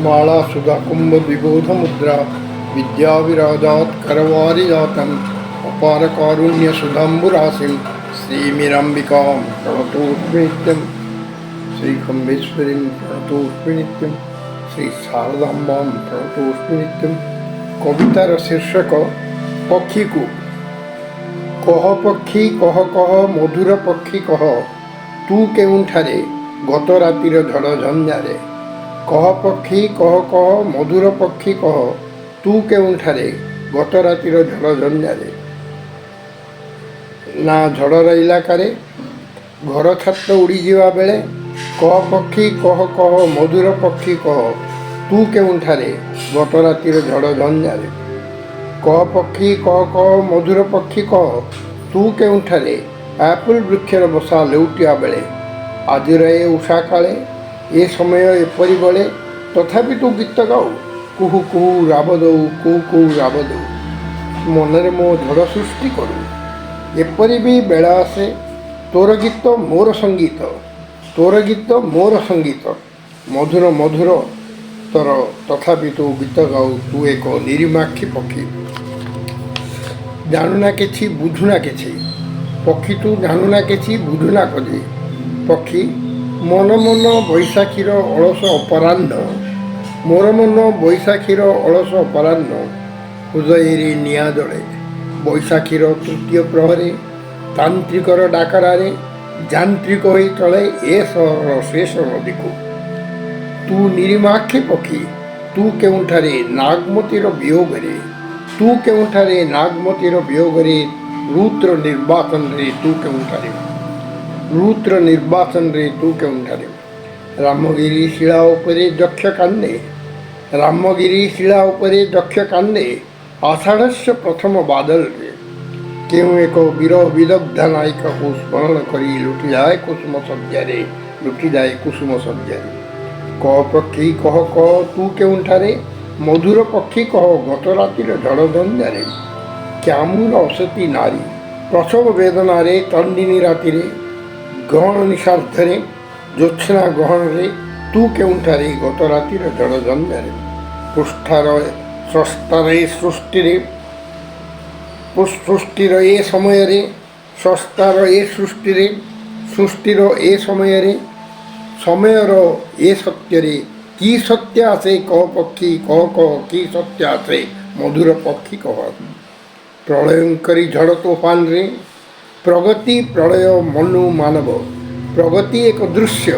माला सुधा कुंभ विबोध मुद्रा विद्या विराजात करवारी जातम अपार कारुण्य सुधाम्बुरासिम श्रीमीराम्बिका प्रणतोऽस्मि नित्यं श्री खम्बेश्वरी प्रणतोऽस्मि नित्यं श्री शारदाम्बा प्रणतोऽस्मि नित्यं। कवितार शीर्षक पक्षीकु। कह पक्षी कह कह मधुर पक्षी कह तू केउंठारे गत रातिर झड़ झंझारे। कह पक्षी कह कह मधुर पक्षी कह तू केउंठारे गत रातिर झड़ झंझारे। ना झड़र इलाकारे घर छात उड़ी जीवा बेले कह पक्षी कह कह मधुर पक्षी कह तू केउंठारे गत रातिर झड़ झंझारे। कह पक्षी कह कह मधुर पक्षी कह तू केउंठारे आपुल वृक्षर बसा लेउटिया बेले आजिर ए उषा काले ए समय एपरी बले तथापि तू गीत गाऊ कुहू कुहू राब दऊ कुहू कुहू राब दऊ मनरे मो झड़ सृष्टि करू। एपरी भी बेला आसे तोर गीत मोर संगीत तोर गीत मोर संगीत मधुर मधुर तोर तथापि तू गीत गाऊ तू एक निरीमाक्षी पक्षी। जानुना किछि बुझुना किछि पक्षी तू जानुना किछि बुझुना कजी पक्षी मन मन बैशाखीर अलस अपराह्न मोर मन बैशाखीर अलस अपराह्न हृदय निआ जड़े बैशाखीर तृतीय प्रहरे तांत्रिकर डाकरारे जांत्रिक होई चले ए सहर शेष नदी को। तू निरीमाक्षी पक्षी तू केउंठारे नागमतीर वियोगरे तू केउंठारे नागमतीर वियोगरे रुद्र निर्वाचन रे तू केउंठारे रुद्र निर्वाचन रे तू केउंठारे। रामगिरी शिला उपरे दक्ष कांदे रामगिरी शिला उपरे दक्ष कांदे आषाढ़स्य प्रथम बादल रे केउ एक विरह विदग्धा नायिका को स्मरण करी लुटि जाए कुसुम सज्जारे लुटि जाए कुसुम सज्जारे। कह पक्षी कह कह तू केउंठारे मधुर पक्षी कह गत रातिर झड़ झंझारे। क्यामूर असती नारी प्रसव वेदनारे तंदिनी रातिरे गहन निशार्धरे ज्योत्स्ना गहनरे तू केउंठारे गत रातिर झड़ झंझारे। पृष्ठार स्रष्टार ए सृष्टिरे सृष्टिर ए समय स्रष्टार ए सृष्टिरे सृष्टिर ए समय समयर ए सत्य की सत्य आसे कह पक्षी कह कह की सत्य आसे मधुर पक्षी कह। प्रलयंकरी झड़ तूफान रे प्रगति प्रलय मनु मानव प्रगति एक दृश्य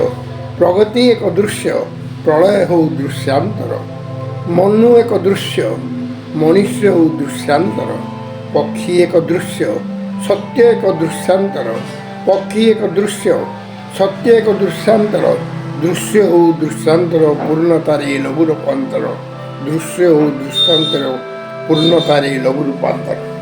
प्रलय हो दृश्यांतर मनु एक दृश्य मनुष्य हो दृश्यांतर पक्षी एक दृश्य सत्य एक दृश्यांतर पक्षी एक दृश्य सत्य एक दृश्यांतर दृश्य हो दृश्यांतर पूर्णतारे लघु रूपांतर दृश्य हो दृश्यांतर पूर्णतारे लघु रूपांतर।